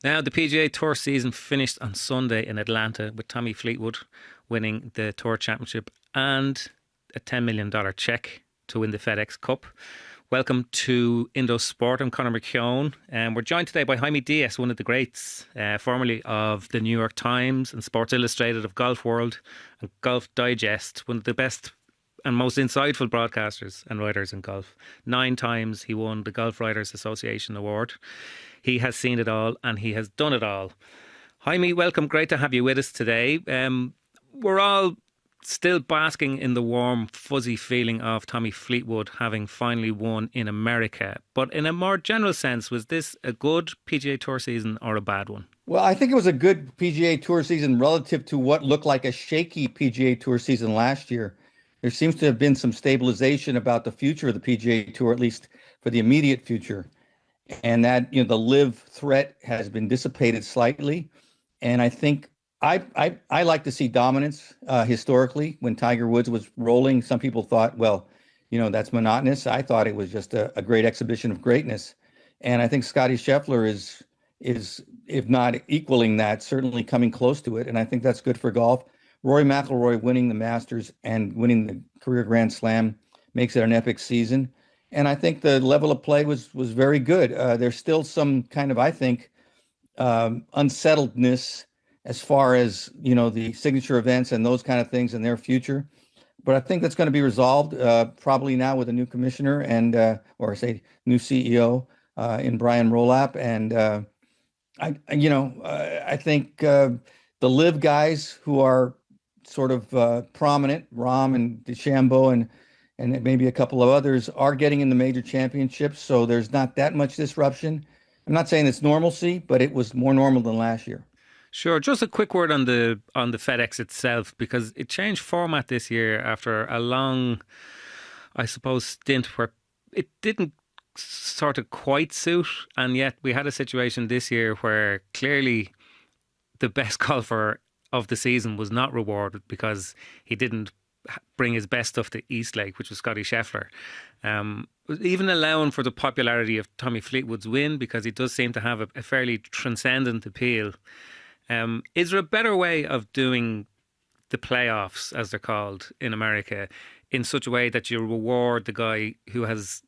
Now, the PGA Tour season finished on Sunday in Atlanta with Tommy Fleetwood winning the Tour Championship and a $10 million check to win the FedEx Cup. Welcome to Indo Sport. I'm Conor McKeon, and we're joined today by Jaime Diaz, one of the greats, formerly of the New York Times and Sports Illustrated, of Golf World and Golf Digest, one of the best and most insightful broadcasters and writers in golf. 9 times he won the Golf Writers Association Award. He has seen it all and he has done it all. Jaime, welcome. Great to have you with us today. We're all still basking in the warm, fuzzy feeling of Tommy Fleetwood having finally won in America. But in a more general sense, was this a good PGA Tour season or a bad one? Well, I think it was a good PGA Tour season relative to what looked like a shaky PGA Tour season last year. There seems to have been some stabilization about the future of the PGA Tour, at least for the immediate future. And that, the live threat has been dissipated slightly. And I think I like to see dominance historically. When Tiger Woods was rolling, some people thought, well, that's monotonous. I thought it was just a great exhibition of greatness. And I think Scotie Scheffler is, if not equaling that, certainly coming close to it. And I think that's good for golf. Rory McIlroy winning the Masters and winning the career Grand Slam makes it an epic season. And I think the level of play was very good. There's still some kind of, I think, unsettledness as far as, the signature events and those kind of things in their future. But I think that's going to be resolved probably now with a new commissioner and, or say, new CEO in Brian Rolap. And I think the live guys who are sort of prominent, Rahm and DeChambeau and maybe a couple of others are getting in the major championships. So there's not that much disruption. I'm not saying it's normalcy, but it was more normal than last year. Sure. Just a quick word on the FedEx itself, because it changed format this year after a long, I suppose, stint where it didn't sort of quite suit. And yet we had a situation this year where clearly the best golfer of the season was not rewarded because he didn't bring his best stuff to Eastlake, which was Scottie Scheffler. Even allowing for the popularity of Tommy Fleetwood's win, because he does seem to have a fairly transcendent appeal. Is there a better way of doing the playoffs, as they're called in America, in such a way that you reward the guy who has,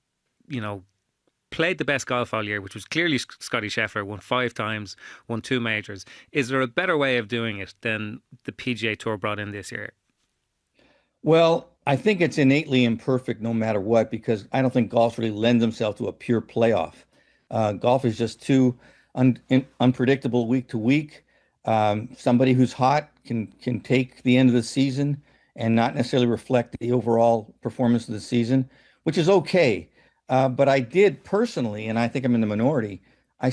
played the best golf all year, which was clearly Scottie Scheffler, won 5 times, won 2 majors. Is there a better way of doing it than the PGA Tour brought in this year? Well, I think it's innately imperfect no matter what, because I don't think golf really lends himself to a pure playoff. Golf is just too unpredictable week to week. Somebody who's hot can take the end of the season and not necessarily reflect the overall performance of the season, which is okay. But I did personally, and I think I'm in the minority, I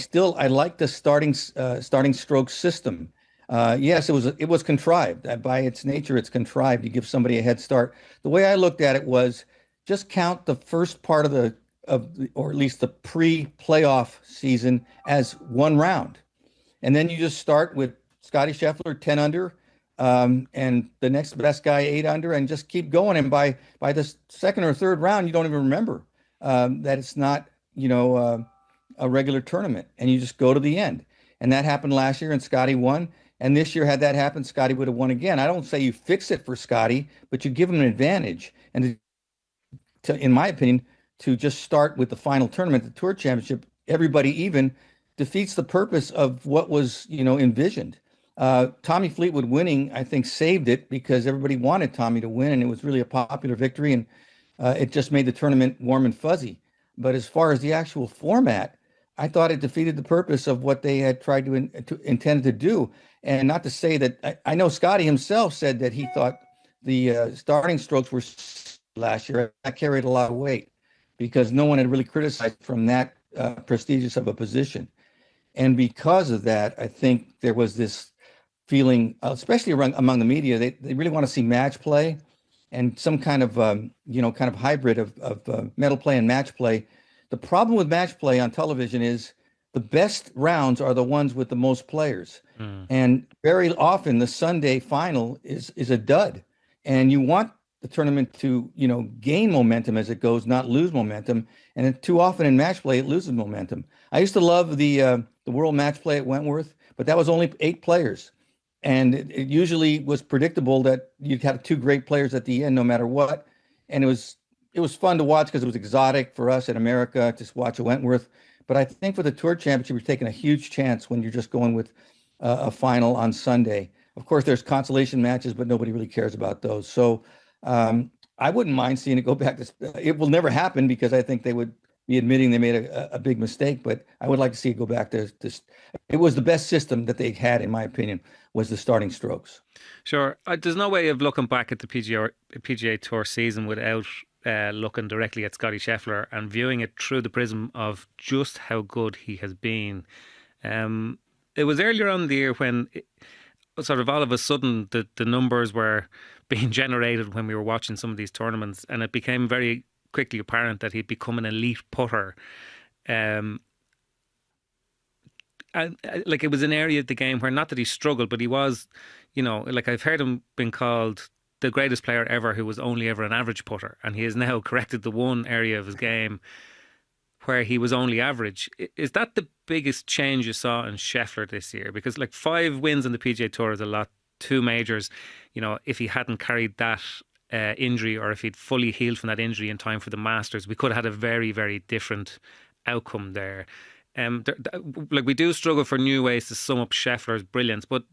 like the starting stroke system. Yes, it was contrived. By its nature, it's contrived. You give somebody a head start. The way I looked at it was just count the first part or at least the pre-playoff season as one round. And then you just start with Scottie Scheffler 10 under, and the next best guy 8 under, and just keep going. And by the second or third round, you don't even remember that it's not, a regular tournament, and you just go to the end. And that happened last year, and Scottie won. And this year, had that happened, Scottie would have won again. I don't say you fix it for Scottie, but you give him an advantage. And in my opinion, to just start with the final tournament, the Tour Championship, everybody even, defeats the purpose of what was, envisioned. Tommy Fleetwood winning, I think, saved it because everybody wanted Tommy to win, and it was really a popular victory, and it just made the tournament warm and fuzzy. But as far as the actual format, I thought it defeated the purpose of what they had tried to intended to do. And not to say that I know Scottie himself said that he thought the starting strokes were last year. That carried a lot of weight because no one had really criticized from that prestigious of a position. And because of that, I think there was this feeling, especially among the media, they really want to see match play and some kind of hybrid of medal play and match play. The problem with match play on television is the best rounds are the ones with the most players. And very often the Sunday final is a dud. And you want the tournament to, gain momentum as it goes, not lose momentum. And too often in match play, it loses momentum. I used to love the the World Match Play at Wentworth, but that was only 8 players. And it usually was predictable that you'd have 2 great players at the end, no matter what. And it was fun to watch because it was exotic for us in America to watch a Wentworth. But I think for the Tour Championship, you're taking a huge chance when you're just going with a final on Sunday. Of course, there's consolation matches, but nobody really cares about those. So I wouldn't mind seeing it go back to. It will never happen because I think they would be admitting they made a big mistake. But I would like to see it go back to this. It was the best system that they had, in my opinion, was the starting strokes. Sure. There's no way of looking back at the PGA Tour season without looking directly at Scottie Scheffler and viewing it through the prism of just how good he has been. It was earlier on in the year when sort of all of a sudden the numbers were being generated when we were watching some of these tournaments, and it became very quickly apparent that he'd become an elite putter. And like, it was an area of the game where, not that he struggled, but he was, like, I've heard him being called the greatest player ever who was only ever an average putter, and he has now corrected the one area of his game where he was only average. Is that the biggest change you saw in Scheffler this year? Because, like, 5 wins on the PGA Tour is a lot. 2 majors, if he hadn't carried that injury, or if he'd fully healed from that injury in time for the Masters, we could have had a very, very different outcome there. Like, we do struggle for new ways to sum up Scheffler's brilliance, but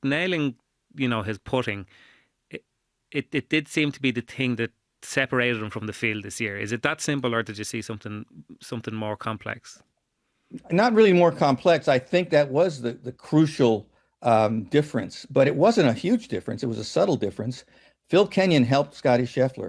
nailing, his putting, it did seem to be the thing that separated him from the field this year. Is it that simple, or did you see something more complex? Not really more complex. I think that was the crucial difference, but it wasn't a huge difference. It was a subtle difference. Phil Kenyon helped Scottie Scheffler,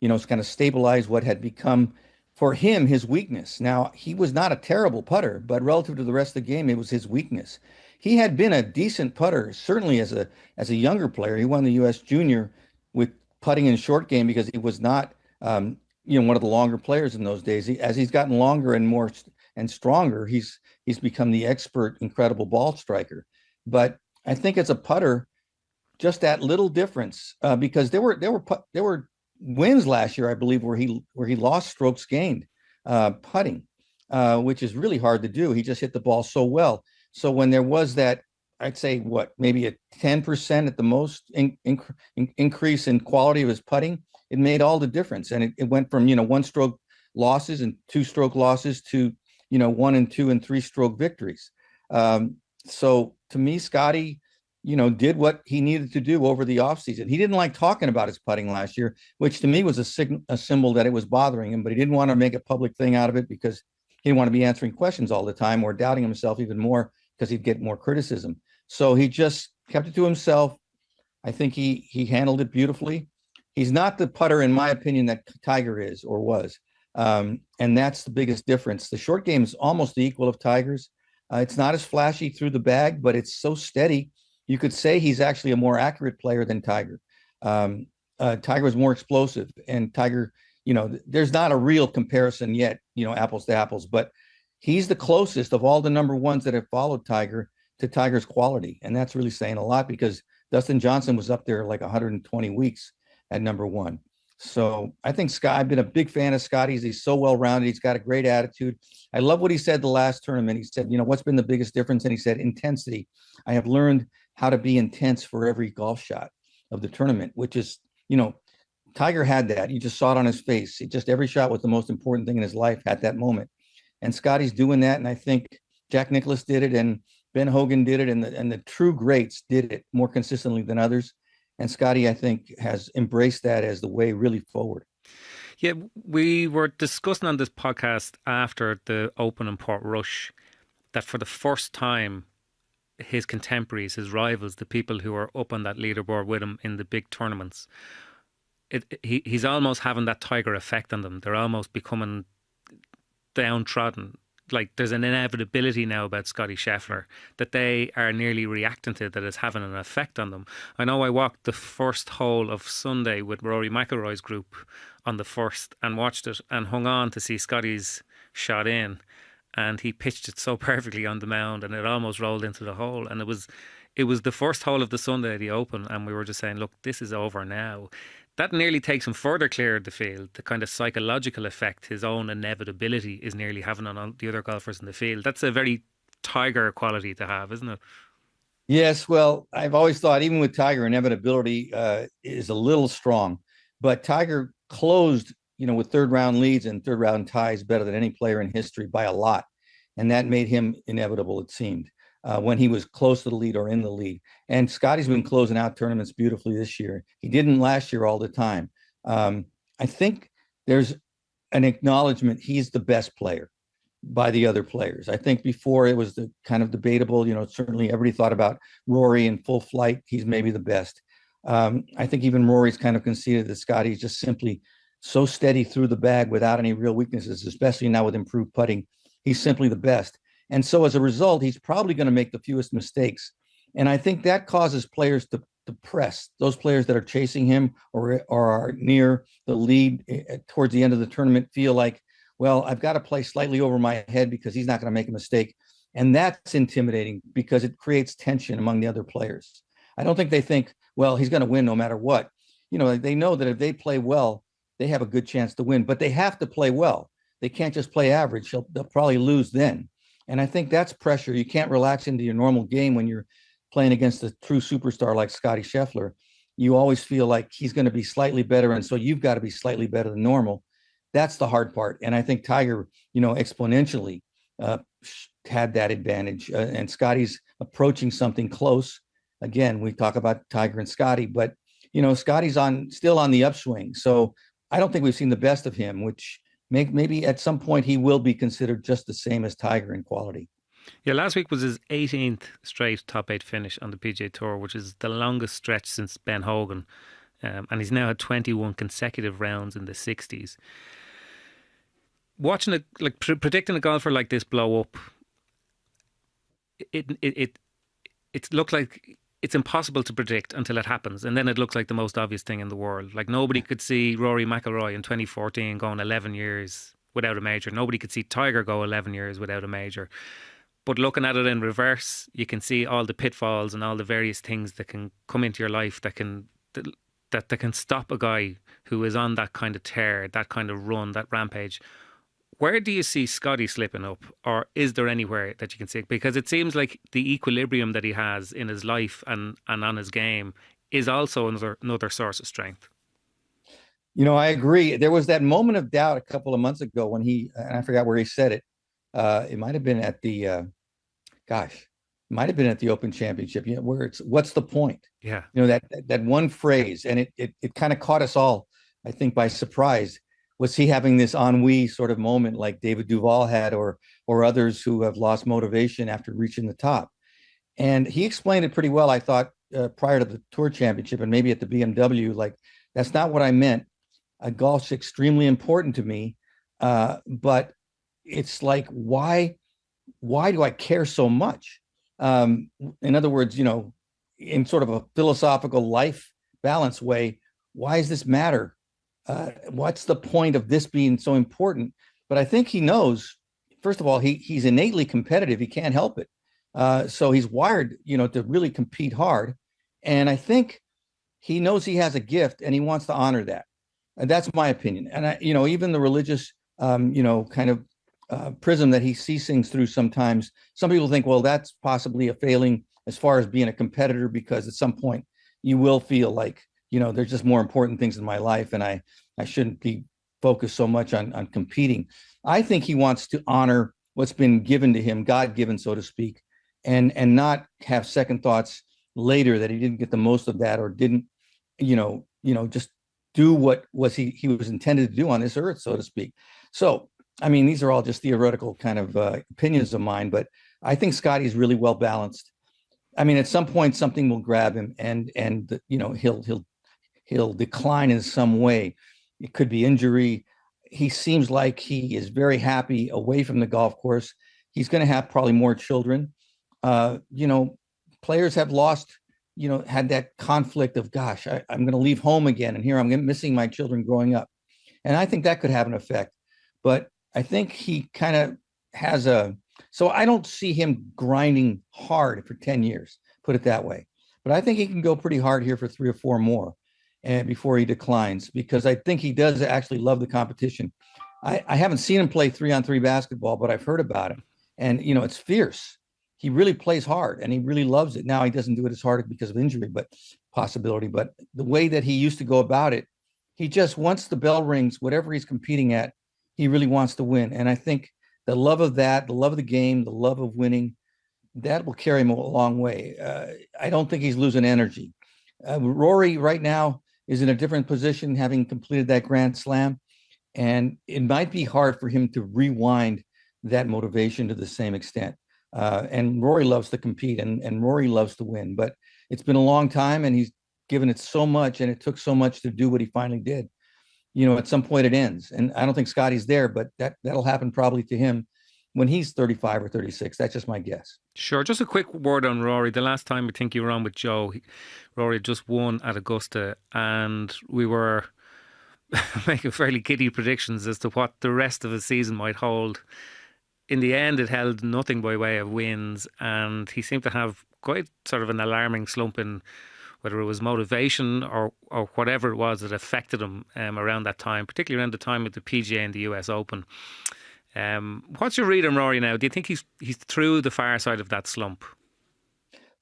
kind of stabilize what had become for him his weakness. Now, he was not a terrible putter, but relative to the rest of the game, it was his weakness. He had been a decent putter, certainly as a younger player. He won the US Junior with putting in short game because he was not, one of the longer players in those days. As he's gotten longer and more and stronger, he's become the expert, incredible ball striker. But I think as a putter, just that little difference, because there were wins last year, I believe, where he lost strokes gained putting, which is really hard to do. He just hit the ball so well. So when there was that, I'd say maybe a 10% at the most increase in quality of his putting, it made all the difference. And it went from 1-stroke losses and 2-stroke losses to 1 and 2 and 3-stroke victories. So to me, Scottie, did what he needed to do over the offseason. He didn't like talking about his putting last year, which to me was a symbol that it was bothering him, but he didn't want to make a public thing out of it because he didn't want to be answering questions all the time or doubting himself even more because he'd get more criticism. So he just kept it to himself. I think he handled it beautifully. He's not the putter, in my opinion, that Tiger is or was. And that's the biggest difference. The short game is almost the equal of Tiger's. It's not as flashy through the bag, but it's so steady. You could say he's actually a more accurate player than Tiger. Tiger was more explosive, and Tiger, there's not a real comparison yet, apples to apples, but he's the closest of all the number ones that have followed Tiger to Tiger's quality. And that's really saying a lot because Dustin Johnson was up there like 120 weeks at number 1. So I think I've been a big fan of Scottie's. He's so well-rounded. He's got a great attitude. I love what he said the last tournament. He said, what's been the biggest difference? And he said, intensity. I have learned how to be intense for every golf shot of the tournament, which is, Tiger had that. You just saw it on his face. Every shot was the most important thing in his life at that moment. And Scottie's doing that. And I think Jack Nicklaus did it, and Ben Hogan did it, and the true greats did it more consistently than others. And Scottie, I think, has embraced that as the way really forward. Yeah, we were discussing on this podcast after the Open in Portrush that for the first time, his contemporaries, his rivals, the people who are up on that leaderboard with him in the big tournaments, he's almost having that Tiger effect on them. They're almost becoming downtrodden. Like, there's an inevitability now about Scottie Scheffler that they are nearly reacting to, that is having an effect on them. I know I walked the first hole of Sunday with Rory McIlroy's group on the first and watched it and hung on to see Scottie's shot in, and he pitched it so perfectly on the mound and it almost rolled into the hole. And it was the first hole of the Sunday at the Open, and we were just saying, look, this is over now. That nearly takes him further clear of the field. The kind of psychological effect his own inevitability is nearly having on the other golfers in the field. That's a very Tiger quality to have, isn't it? Yes, well, I've always thought even with Tiger, inevitability is a little strong, but Tiger closed, with third round leads and third round ties better than any player in history by a lot, and that made him inevitable. It seemed when he was close to the lead or in the lead. And Scottie's been closing out tournaments beautifully this year. He didn't last year all the time. I think there's an acknowledgement he's the best player by the other players. I think before it was the kind of debatable, certainly everybody thought about Rory in full flight. He's maybe the best. I think even Rory's kind of conceded that Scottie's just simply so steady through the bag without any real weaknesses, especially now with improved putting. He's simply the best. And so as a result, he's probably going to make the fewest mistakes. And I think that causes players to press. Those players that are chasing him or are near the lead towards the end of the tournament feel like, well, I've got to play slightly over my head because he's not going to make a mistake. And that's intimidating because it creates tension among the other players. I don't think they think, well, he's going to win no matter what. They know that if they play well, they have a good chance to win, but they have to play well. They can't just play average. They'll probably lose then. And I think that's pressure. You can't relax into your normal game when you're playing against a true superstar like Scotie Scheffler. You always feel like he's going to be slightly better. And so you've got to be slightly better than normal. That's the hard part. And I think Tiger, exponentially had that advantage. And Scottie's approaching something close. Again, we talk about Tiger and Scottie, but, Scottie's still on the upswing. So I don't think we've seen the best of him, which maybe at some point he will be considered just the same as Tiger in quality. Yeah, last week was his 18th straight top 8 finish on the PGA Tour, which is the longest stretch since Ben Hogan. And he's now had 21 consecutive rounds in the 60s. Watching it, like predicting a golfer like this blow up, it looked like it's impossible to predict until it happens, and then it looks like the most obvious thing in the world. Like nobody could see Rory McIlroy in 2014 going 11 years without a major. Nobody could see Tiger go 11 years without a major. But looking at it in reverse, you can see all the pitfalls and all the various things that can come into your life that can stop a guy who is on that kind of tear, that kind of run, that rampage. Where do you see Scottie slipping up, or is there anywhere that you can see? Because it seems like the equilibrium that he has in his life and on his game is also another source of strength. I agree. There was that moment of doubt a couple of months ago when and I forgot where he said it. It might have been at the, might have been at the Open Championship, where it's, what's the point? Yeah. That one phrase, and it kind of caught us all, I think, by surprise. Was he having this ennui sort of moment like David Duval had, or others who have lost motivation after reaching the top? And he explained it pretty well, I thought, prior to the Tour Championship and maybe at the BMW. Like, that's not what I meant. Golf's extremely important to me, but it's like, why do I care so much? In other words, in sort of a philosophical life balance way, why does this matter? What's the point of this being so important? But I think he knows, first of all, he's innately competitive. He can't help it. So he's wired, to really compete hard. And I think he knows he has a gift and he wants to honor that. And that's my opinion. And even the religious, kind of prism that he sees things through sometimes, some people think, well, that's possibly a failing as far as being a competitor, because at some point you will feel like, there's just more important things in my life, and I shouldn't be focused so much on competing. I think he wants to honor what's been given to him, God-given, so to speak, and not have second thoughts later that he didn't get the most of that, or didn't, just do what he was intended to do on this earth, so to speak. So, I mean, these are all just theoretical kind of opinions of mine, but I think Scottie's really well balanced. I mean, at some point something will grab him, and he'll decline in some way. It could be injury. He seems like he is very happy away from the golf course. He's going to have probably more children. Players have lost, had that conflict of, gosh, I'm going to leave home again, and here I'm missing my children growing up. And I think that could have an effect. But I think he kind of has so I don't see him grinding hard for 10 years, put it that way. But I think he can go pretty hard here for 3 or 4 more. And before he declines, because I think he does actually love the competition. I haven't seen him play 3-on-3 basketball, but I've heard about him, and it's fierce. he really plays hard and he really loves it. Now he doesn't do it as hard because of injury, but possibility. But the way that he used to go about it, he just once the bell rings, whatever he's competing at, he really wants to win. And I think the love of that, the love of the game, the love of winning, that will carry him a long way. I don't think he's losing energy. Rory right now is in a different position, having completed that Grand Slam, and it might be hard for him to rewind that motivation to the same extent. And Rory loves to compete, and Rory loves to win, but it's been a long time, and he's given it so much, and it took so much to do what he finally did. At some point it ends, and I don't think Scottie's there, but that'll happen probably to him when he's 35 or 36. That's just my guess. Sure. Just a quick word on Rory. The last time I think you were on with Joe, Rory just won at Augusta, and we were making fairly giddy predictions as to what the rest of the season might hold. In the end, it held nothing by way of wins, and he seemed to have quite sort of an alarming slump in whether it was motivation or whatever it was that affected him around that time, particularly around the time of the PGA and the US Open. What's your read on Rory now? Do you think he's through the far side of that slump?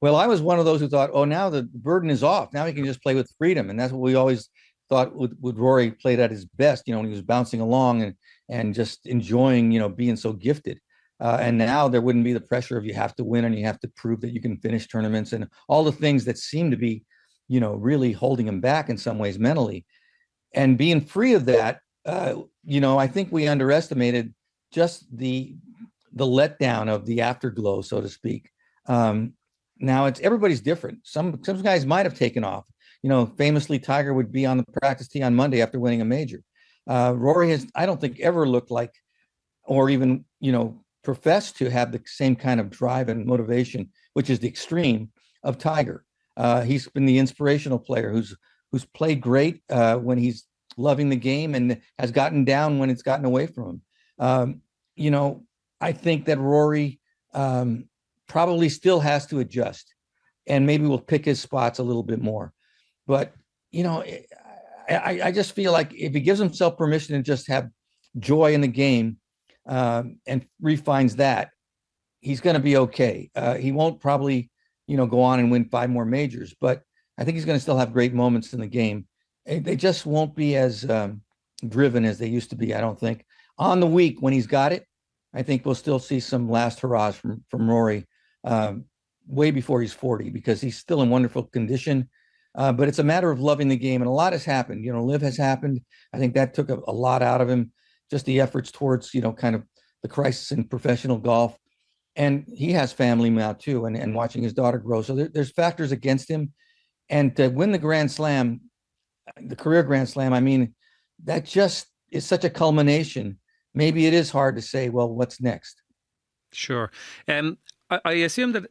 Well, I was one of those who thought, oh, now the burden is off. Now he can just play with freedom. And that's what we always thought would Rory played at his best, when he was bouncing along and just enjoying, being so gifted. And now there wouldn't be the pressure of you have to win and you have to prove that you can finish tournaments and all the things that seem to be, really holding him back in some ways mentally. And being free of that, I think we underestimated just the letdown of the afterglow, so to speak. Now everybody's different. Some guys might have taken off. Famously, Tiger would be on the practice tee on Monday after winning a major. Rory has, I don't think, ever looked like, or even, professed to have the same kind of drive and motivation, which is the extreme of Tiger. He's been the inspirational player who's played great when he's loving the game and has gotten down when it's gotten away from him. I think that Rory probably still has to adjust and maybe will pick his spots a little bit more. But, I just feel like if he gives himself permission to just have joy in the game and refines that, he's going to be okay. He won't probably, go on and win 5 more majors, but I think he's going to still have great moments in the game. They just won't be as driven as they used to be, I don't think. On the week when he's got it, I think we'll still see some last hurrahs from Rory way before he's 40, because he's still in wonderful condition. But it's a matter of loving the game, and a lot has happened. Live has happened. I think that took a lot out of him, just the efforts towards, kind of the crisis in professional golf. And he has family now too, and watching his daughter grow. So there's factors against him. And to win the Grand Slam, the career Grand Slam, I mean, that just is such a culmination. Maybe it is hard to say, well, what's next? Sure. I assume that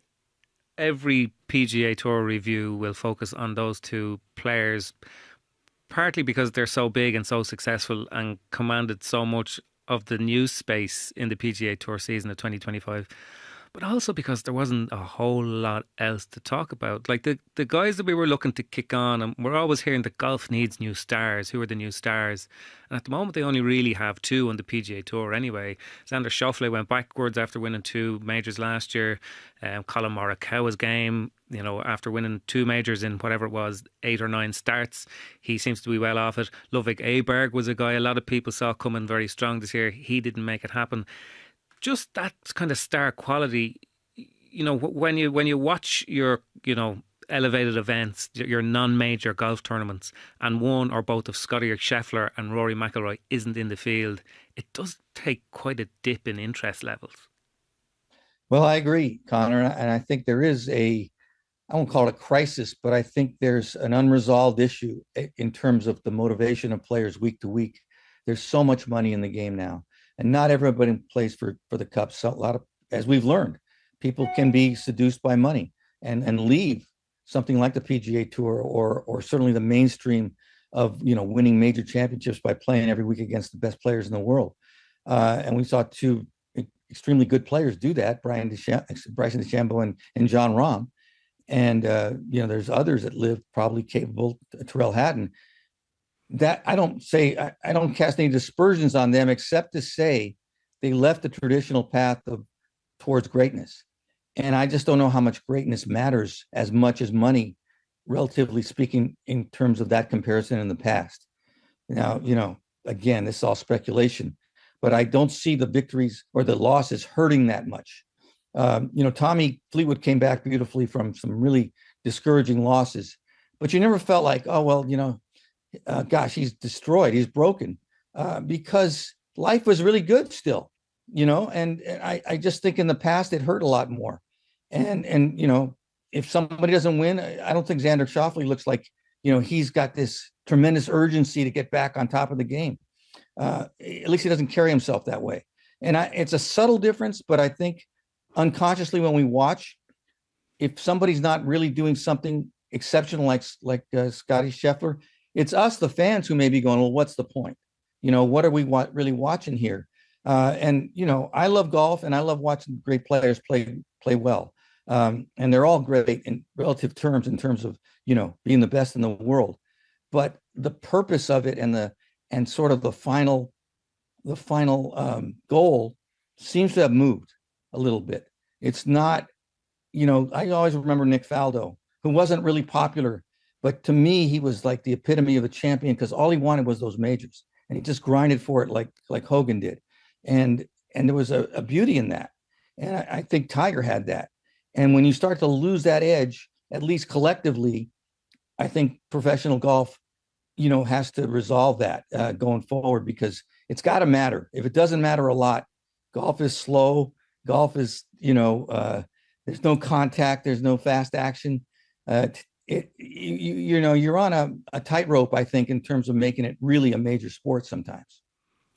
every PGA Tour review will focus on those two players, partly because they're so big and so successful and commanded so much of the news space in the PGA Tour season of 2025, but also because there wasn't a whole lot else to talk about. Like the guys that we were looking to kick on, and we're always hearing that golf needs new stars. Who are the new stars? And at the moment, they only really have 2 on the PGA Tour anyway. Xander Schauffele went backwards after winning 2 majors last year. Colin Morikawa's game, after winning 2 majors in whatever it was, 8 or 9 starts, he seems to be well off it. Ludwig Aberg was a guy a lot of people saw coming very strong this year. He didn't make it happen. Just that kind of star quality, when you watch your, elevated events, your non-major golf tournaments, and one or both of Scottie Scheffler and Rory McIlroy isn't in the field, it does take quite a dip in interest levels. Well, I agree, Connor, and I think there is I won't call it a crisis, but I think there's an unresolved issue in terms of the motivation of players week to week. There's so much money in the game now, and not everybody plays for the Cup. So a lot of, as we've learned, people can be seduced by money and leave something like the PGA Tour or certainly the mainstream of winning major championships by playing every week against the best players in the world. And we saw 2 extremely good players do that: Bryson DeChambeau and John Rahm. And there's others that live probably capable. Terrell Hatton. That I don't cast any dispersions on them, except to say they left the traditional path towards greatness, And I just don't know how much greatness matters as much as money, relatively speaking, in terms of that comparison in the past. Now, again, this is all speculation, but I don't see the victories or the losses hurting that much. Tommy Fleetwood came back beautifully from some really discouraging losses, but you never felt like, oh, well, gosh, he's destroyed, he's broken, because life was really good still, and I just think in the past it hurt a lot more. And if somebody doesn't win, I don't think Xander Schauffele looks like, he's got this tremendous urgency to get back on top of the game. At least he doesn't carry himself that way. And it's a subtle difference, but I think unconsciously when we watch, if somebody's not really doing something exceptional like Scotie Scheffler, it's us, the fans, who may be going, well, what's the point? What are we really watching here? And I love golf, and I love watching great players play well. And they're all great in relative terms, in terms of, being the best in the world. But the purpose of it and sort of the final goal seems to have moved a little bit. It's not, I always remember Nick Faldo, who wasn't really popular, but to me, he was like the epitome of a champion, because all he wanted was those majors, and he just grinded for it like Hogan did. And there was a beauty in that. And I think Tiger had that. And when you start to lose that edge, at least collectively, I think professional golf, has to resolve that going forward, because it's got to matter. If it doesn't matter a lot, golf is slow. Golf is, there's no contact. There's no fast action. You're on a tightrope, I think, in terms of making it really a major sport sometimes.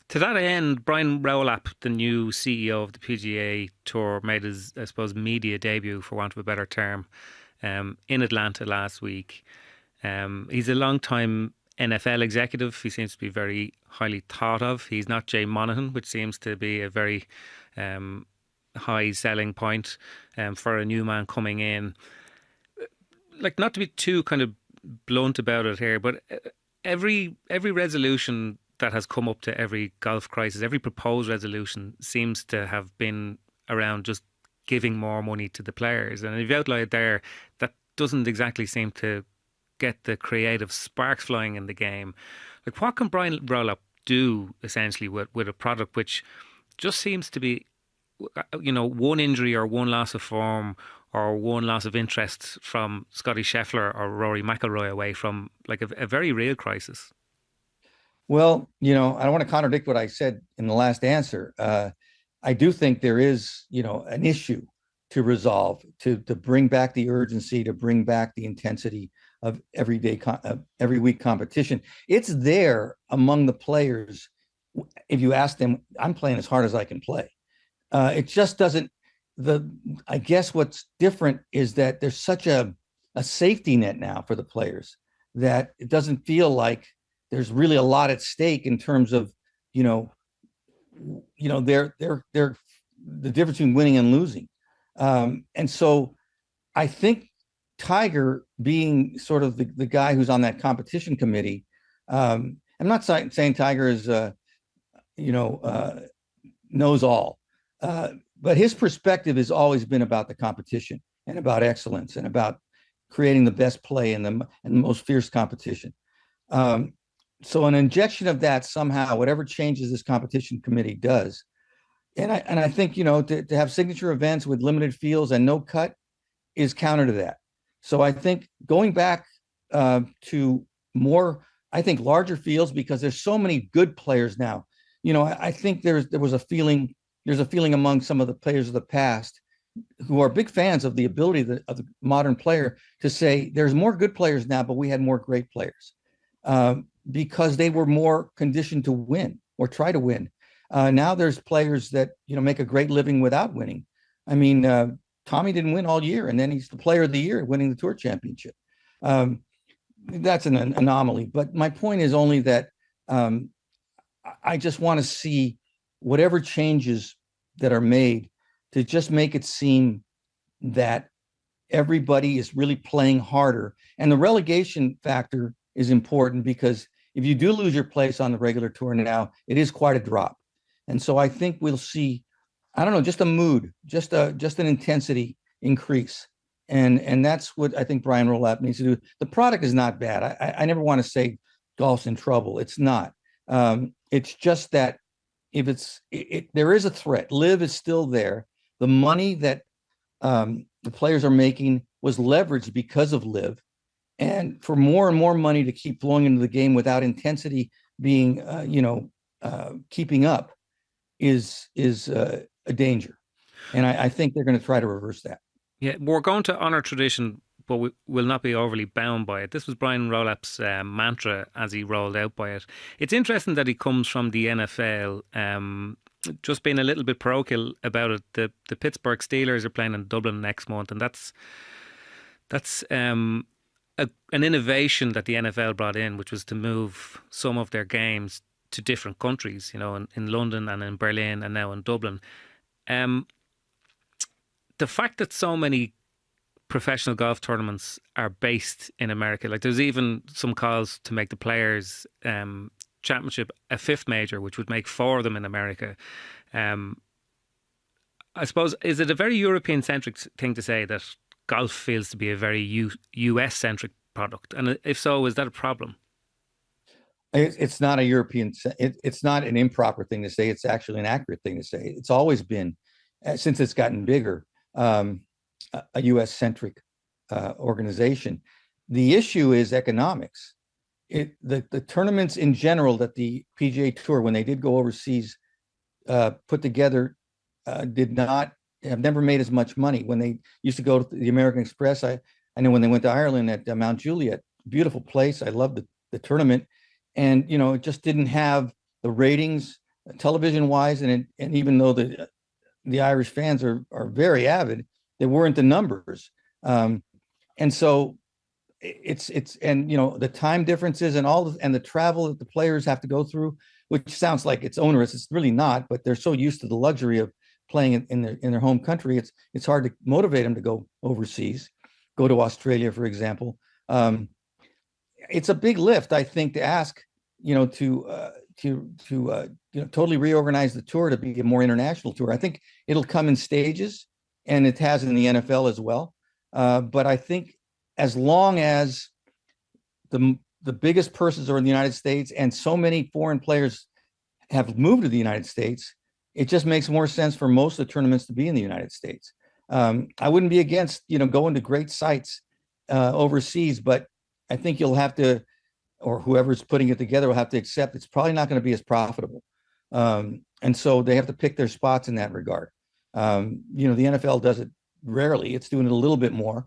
To that end, Brian Rowlap, the new CEO of the PGA Tour, made his, I suppose, media debut, for want of a better term, in Atlanta last week. He's a long-time NFL executive. He seems to be very highly thought of. He's not Jay Monahan, which seems to be a very high selling point for a new man coming in. Like, not to be too kind of blunt about it here, but every resolution that has come up to every golf crisis, every proposed resolution seems to have been around just giving more money to the players. And you've outlined there that doesn't exactly seem to get the creative sparks flying in the game. Like, what can Brian Rowlap do essentially with a product which just seems to be, one injury or one loss of form or one loss of interest from Scottie Scheffler or Rory McIlroy away from like a very real crisis? Well, I don't want to contradict what I said in the last answer. I do think there is, an issue to resolve, to bring back the urgency, to bring back the intensity of every week competition. It's there among the players. If you ask them, I'm playing as hard as I can play. It just doesn't. I guess what's different is that there's such a safety net now for the players that it doesn't feel like there's really a lot at stake in terms of, they're the difference between winning and losing. And so I think Tiger, being sort of the guy who's on that competition committee, I'm not saying Tiger is, knows all, but his perspective has always been about the competition and about excellence and about creating the best play in the most fierce competition. So an injection of that somehow, whatever changes this competition committee does, and I think, to have signature events with limited fields and no cut is counter to that. So I think going back to more, I think, larger fields, because there's so many good players now. I think there's a feeling among some of the players of the past who are big fans of the ability of the modern player to say there's more good players now, but we had more great players because they were more conditioned to win or try to win. Now there's players that, make a great living without winning. I mean, Tommy didn't win all year, and then he's the player of the year winning the tour championship. That's an anomaly. But my point is only that I just want to see whatever changes that are made to just make it seem that everybody is really playing harder. And the relegation factor is important, because if you do lose your place on the regular tour now, it is quite a drop. And so I think we'll see, I don't know, just a mood, just an intensity increase. And that's what I think Brian Rolapp needs to do. The product is not bad. I never want to say golf's in trouble. It's not. It's just that if there is a threat. Live is still there. The money that the players are making was leveraged because of Live, and for more and more money to keep flowing into the game without intensity being, keeping up is a danger. And I think they're going to try to reverse that. Yeah, we're going to honour tradition, but we will not be overly bound by it. This was Brian Rolapp's mantra as he rolled out by it. It's interesting that he comes from the NFL. Just being a little bit parochial about it, the Pittsburgh Steelers are playing in Dublin next month, and that's an innovation that the NFL brought in, which was to move some of their games to different countries, in London and in Berlin and now in Dublin. The fact that so many professional golf tournaments are based in America, like there's even some calls to make the Players Championship a fifth major, which would make 4 of them in America. I suppose, is it a very European-centric thing to say that golf feels to be a very US-centric product? And if so, is that a problem? It's not a European. It's not an improper thing to say. It's actually an accurate thing to say. It's always been, since it's gotten bigger, a U.S.-centric organization. The issue is economics. The tournaments in general that the PGA Tour, when they did go overseas, put together, have never made as much money. When they used to go to the American Express, I know when they went to Ireland at Mount Juliet, beautiful place. I loved the tournament, and it just didn't have the ratings television-wise, and even though the Irish fans are very avid, they weren't the numbers. And so it's the time differences and and the travel that the players have to go through, which sounds like it's onerous. It's really not, but they're so used to the luxury of playing in their home country. It's hard to motivate them to go overseas, go to Australia, for example. It's a big lift, I think, to ask, to totally reorganize the tour to be a more international tour. I think it'll come in stages, and it has in the NFL as well. But I think as long as the biggest purses are in the United States and so many foreign players have moved to the United States, it just makes more sense for most of the tournaments to be in the United States. I wouldn't be against, going to great sites overseas, but I think you'll have to, or whoever's putting it together will have to accept it's probably not going to be as profitable. And so they have to pick their spots in that regard. The NFL does it rarely. It's doing it a little bit more.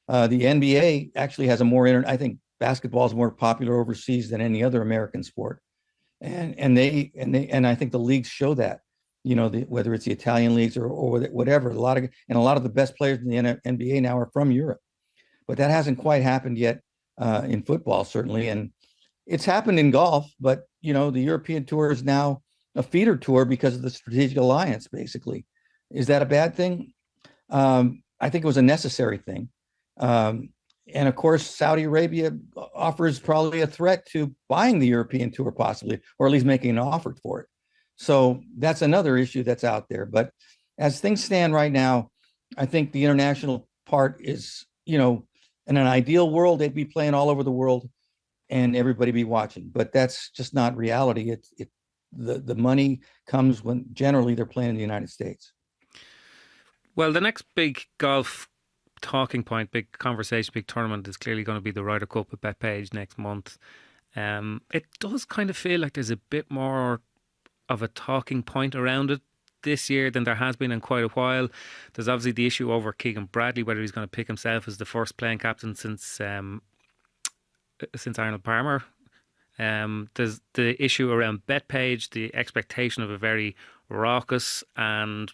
The NBA actually has I think basketball is more popular overseas than any other American sport. And I think the leagues show that, whether it's the Italian leagues or whatever, a lot of the best players in the NBA now are from Europe, but that hasn't quite happened yet in football, certainly. And it's happened in golf, but the European Tour is now a feeder tour because of the strategic alliance, basically. Is that a bad thing? I think it was a necessary thing. And of course, Saudi Arabia offers probably a threat to buying the European Tour, possibly, or at least making an offer for it. So that's another issue that's out there. But as things stand right now, I think the international part is, in an ideal world, they'd be playing all over the world and everybody be watching. But that's just not reality. The money comes when generally they're playing in the United States. Well, the next big golf talking point, big conversation, big tournament is clearly going to be the Ryder Cup at Bethpage next month. It does kind of feel like there's a bit more of a talking point around it this year than there has been in quite a while. There's obviously the issue over Keegan Bradley, whether he's going to pick himself as the first playing captain since Arnold Palmer. There's the issue around Bethpage, the expectation of a very raucous and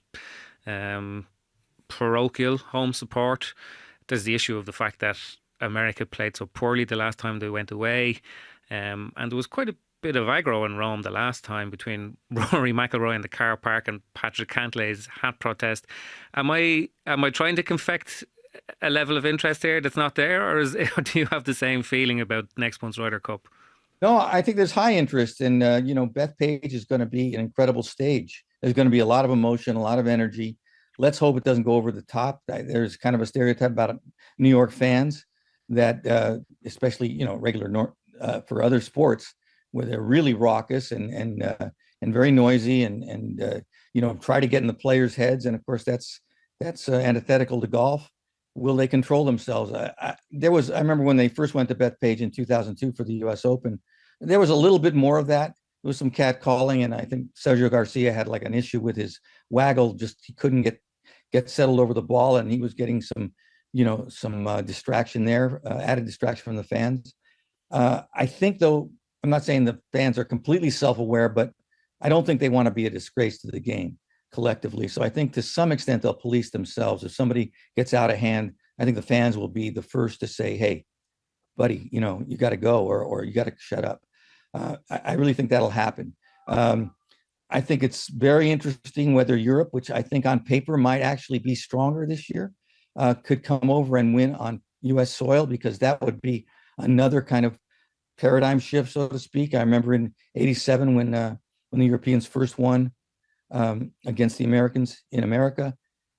parochial home support. There's the issue of the fact that America played so poorly the last time they went away, and there was quite a bit of aggro in Rome the last time between Rory McIlroy in the car park and Patrick Cantlay's hat protest. Am I trying to confect a level of interest here that's not there, or do you have the same feeling about next month's Ryder Cup? No, I think there's high interest, and Bethpage is going to be an incredible stage. There's going to be a lot of emotion, a lot of energy. let's hope it doesn't go over the top. There's kind of a stereotype about New York fans that, especially regular for other sports, where they're really raucous and very noisy and try to get in the players' heads. And of course, that's antithetical to golf. Will they control themselves? I remember when they first went to Bethpage in 2002 for the US Open, there was a little bit more of that. There was some catcalling, and I think Sergio Garcia had like an issue with his waggle. Just he couldn't get settled over the ball, and he was getting some distraction there, added distraction from the fans. I think, though, I'm not saying the fans are completely self-aware, but I don't think they want to be a disgrace to the game collectively. So I think to some extent they'll police themselves. If somebody gets out of hand, I think the fans will be the first to say, "Hey, buddy, you got to go, or you got to shut up." I really think that'll happen. I think it's very interesting whether Europe, which I think on paper might actually be stronger this year, could come over and win on U.S. soil, because that would be another kind of paradigm shift, so to speak. I remember in '87 when the Europeans first won against the Americans in America.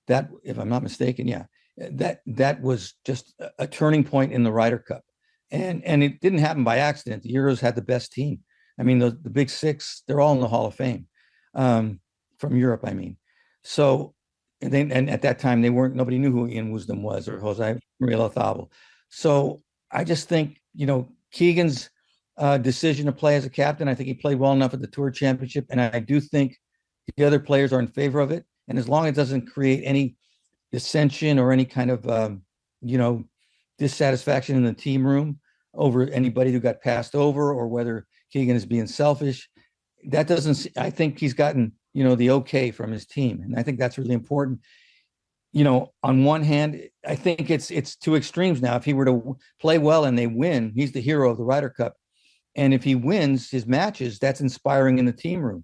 That, if I'm not mistaken, that was just a turning point in the Ryder Cup. And it didn't happen by accident. The Euros had the best team. I mean, the big six, they're all in the Hall of Fame from Europe, I mean. So, and at that time, nobody knew who Ian Woosnam was or Jose Maria Lozabal. So I just think, Keegan's decision to play as a captain, I think he played well enough at the Tour Championship. And I do think the other players are in favor of it. And as long as it doesn't create any dissension or any kind of, dissatisfaction in the team room over anybody who got passed over, or whether Keegan is being selfish, I think he's gotten, the okay from his team. And I think that's really important. On one hand, I think it's two extremes now. If he were to play well and they win, he's the hero of the Ryder Cup. And if he wins his matches, that's inspiring in the team room.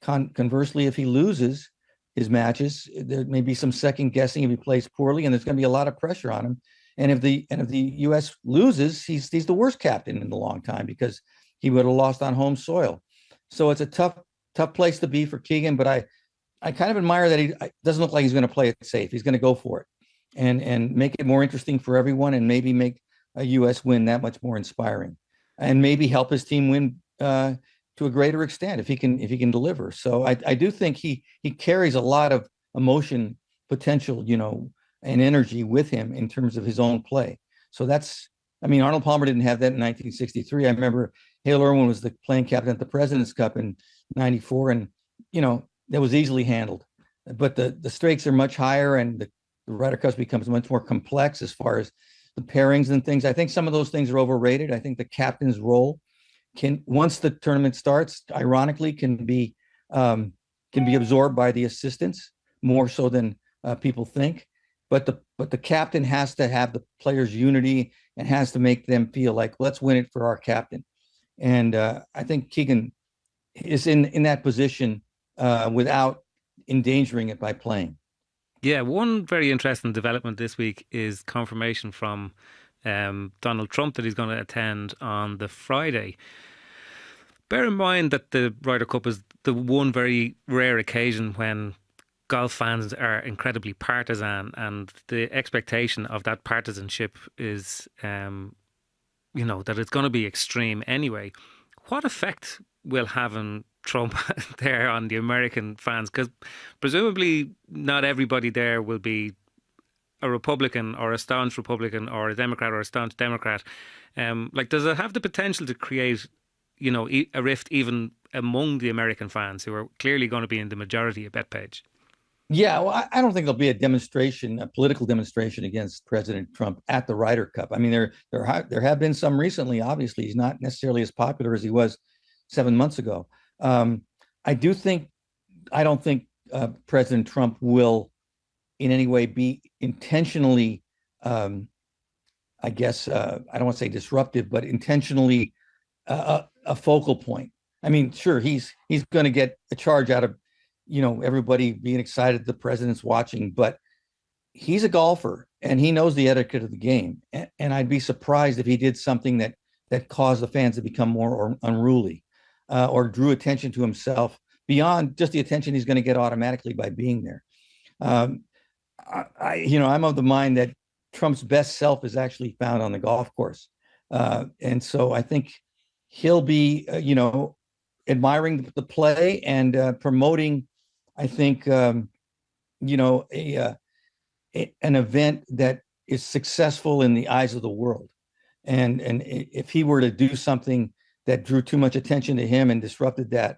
Conversely, if he loses his matches, there may be some second guessing if he plays poorly, and there's going to be a lot of pressure on him. And if the U.S. loses, he's the worst captain in a long time, because he would have lost on home soil. So it's a tough place to be for Keegan. But I kind of admire that he doesn't look like he's going to play it safe. He's going to go for it and make it more interesting for everyone, and maybe make a U.S. win that much more inspiring, and maybe help his team win to a greater extent if he can deliver. So I do think he carries a lot of emotion, potential, and energy with him in terms of his own play. So Arnold Palmer didn't have that in 1963. I remember Hale Irwin was the playing captain at the President's Cup in '94, and that was easily handled. But the stakes are much higher, and the Ryder Cup becomes much more complex as far as the pairings and things. I think some of those things are overrated. I think the captain's role once the tournament starts, ironically, can be absorbed by the assistants more so than people think. But the captain has to have the players' unity and has to make them feel like, let's win it for our captain. And I think Keegan is in that position without endangering it by playing. Yeah, one very interesting development this week is confirmation from Donald Trump that he's going to attend on the Friday. Bear in mind that the Ryder Cup is the one very rare occasion when golf fans are incredibly partisan, and the expectation of that partisanship is, that it's going to be extreme anyway. What effect will having Trump there on the American fans? Because presumably not everybody there will be a Republican or a staunch Republican or a Democrat or a staunch Democrat. Does it have the potential to create, a rift even among the American fans who are clearly going to be in the majority at Bethpage? Yeah, well, I don't think there'll be a political demonstration against President Trump at the Ryder Cup. I mean, there have been some recently. Obviously, he's not necessarily as popular as he was 7 months ago. I don't think President Trump will in any way be intentionally, I don't want to say disruptive, but intentionally a focal point. I mean, sure, he's going to get a charge out of, everybody being excited the president's watching, but he's a golfer and he knows the etiquette of the game. And I'd be surprised if he did something that caused the fans to become more unruly or drew attention to himself beyond just the attention he's going to get automatically by being there. I'm of the mind that Trump's best self is actually found on the golf course. And so I think he'll be, admiring the play and promoting, I think, you know, an event that is successful in the eyes of the world. And if he were to do something that drew too much attention to him and disrupted that,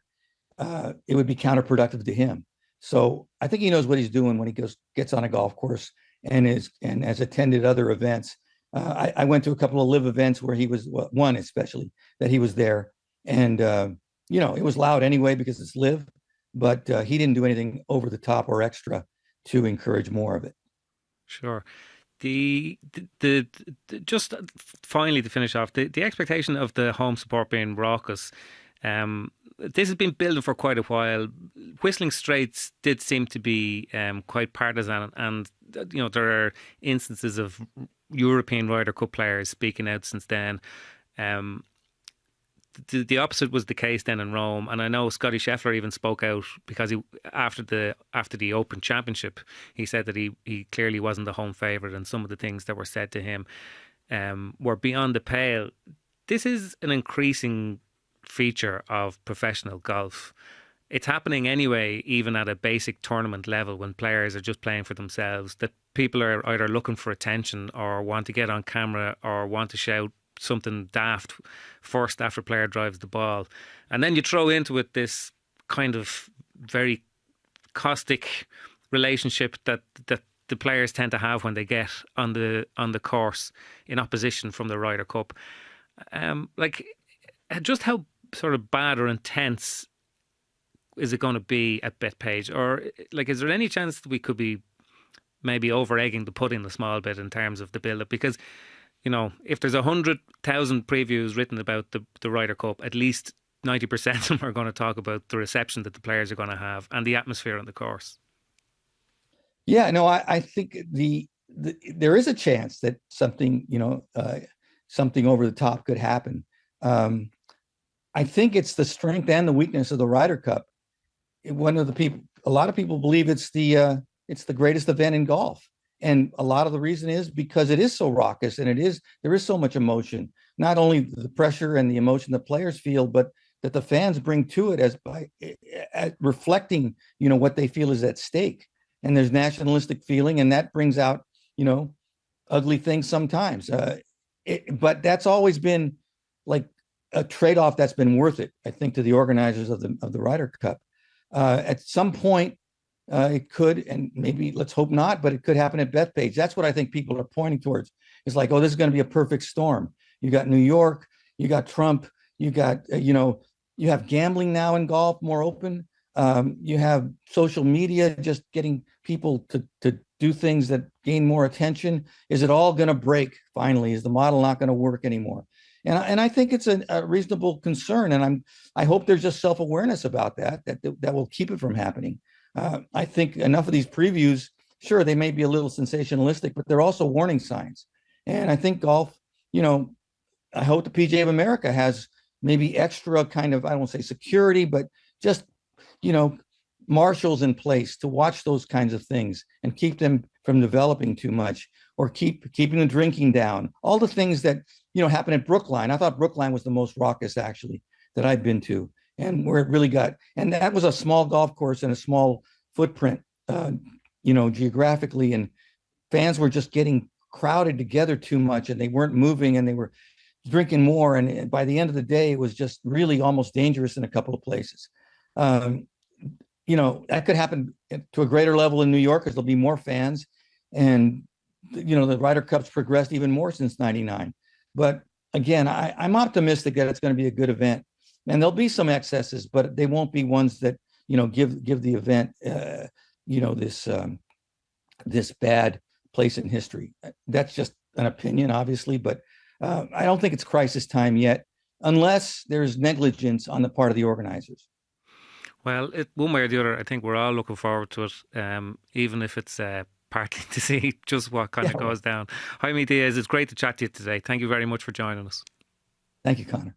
it would be counterproductive to him. So I think he knows what he's doing when he gets on a golf course and has attended other events. I went to a couple of live events where he was, well, one especially that he was there, and it was loud anyway because it's live, but he didn't do anything over the top or extra to encourage more of it. Sure. The just finally to finish off, the expectation of the home support being raucous. This has been building for quite a while. Whistling Straits did seem to be quite partisan, and there are instances of European Ryder Cup players speaking out since then. The opposite was the case then in Rome, and I know Scotie Scheffler even spoke out because after the Open Championship, he said that he clearly wasn't the home favourite, and some of the things that were said to him were beyond the pale. This is an increasing feature of professional golf. It's happening anyway, even at a basic tournament level when players are just playing for themselves, that people are either looking for attention or want to get on camera or want to shout something daft first after a player drives the ball. And then you throw into it this kind of very caustic relationship that the players tend to have when they get on the course in opposition from the Ryder Cup. Just how sort of bad or intense is it going to be at Bethpage? Or is there any chance that we could be maybe over-egging the pudding a small bit in terms of the build-up? Because if there's 100,000 previews written about the Ryder Cup, at least 90% of them are going to talk about the reception that the players are going to have and the atmosphere on the course. Yeah, no, I think there is a chance that something, something over the top could happen. I think it's the strength and the weakness of the Ryder Cup. A lot of people believe it's the greatest event in golf. And a lot of the reason is because it is so raucous and there is so much emotion, not only the pressure and the emotion the players feel, but that the fans bring to it as reflecting, what they feel is at stake. And there's nationalistic feeling, and that brings out, ugly things sometimes. But that's always been like a trade-off that's been worth it, I think, to the organizers of the Ryder Cup. At some point, it could, and maybe let's hope not, but it could happen at Bethpage. That's what I think people are pointing towards. It's like, oh, this is going to be a perfect storm. You got New York, you got Trump, you got, you have gambling now in golf more open. You have social media just getting people to do things that gain more attention. Is it all going to break finally? Is the model not going to work anymore? And I think it's a reasonable concern, and I hope there's just self-awareness about that will keep it from happening. I think enough of these previews, sure, they may be a little sensationalistic, but they're also warning signs. And I think golf, I hope the PGA of America has maybe extra kind of, I don't want to say security, but just, marshals in place to watch those kinds of things and keep them from developing too much, or keeping the drinking down. All the things that, happen at Brookline. I thought Brookline was the most raucous, actually, that I've been to. And where it really got, and that was a small golf course and a small footprint, geographically, and fans were just getting crowded together too much, and they weren't moving, and they were drinking more. And by the end of the day, it was just really almost dangerous in a couple of places. That could happen to a greater level in New York because there'll be more fans, and the Ryder Cup's progressed even more since '99. But again, I'm optimistic that it's going to be a good event. And there'll be some excesses, but they won't be ones that, give the event, this bad place in history. That's just an opinion, obviously, but I don't think it's crisis time yet, unless there's negligence on the part of the organizers. Well, one way or the other, I think we're all looking forward to it, even if it's partly to see just what kind of goes down. Jaime Diaz, it's great to chat to you today. Thank you very much for joining us. Thank you, Connor.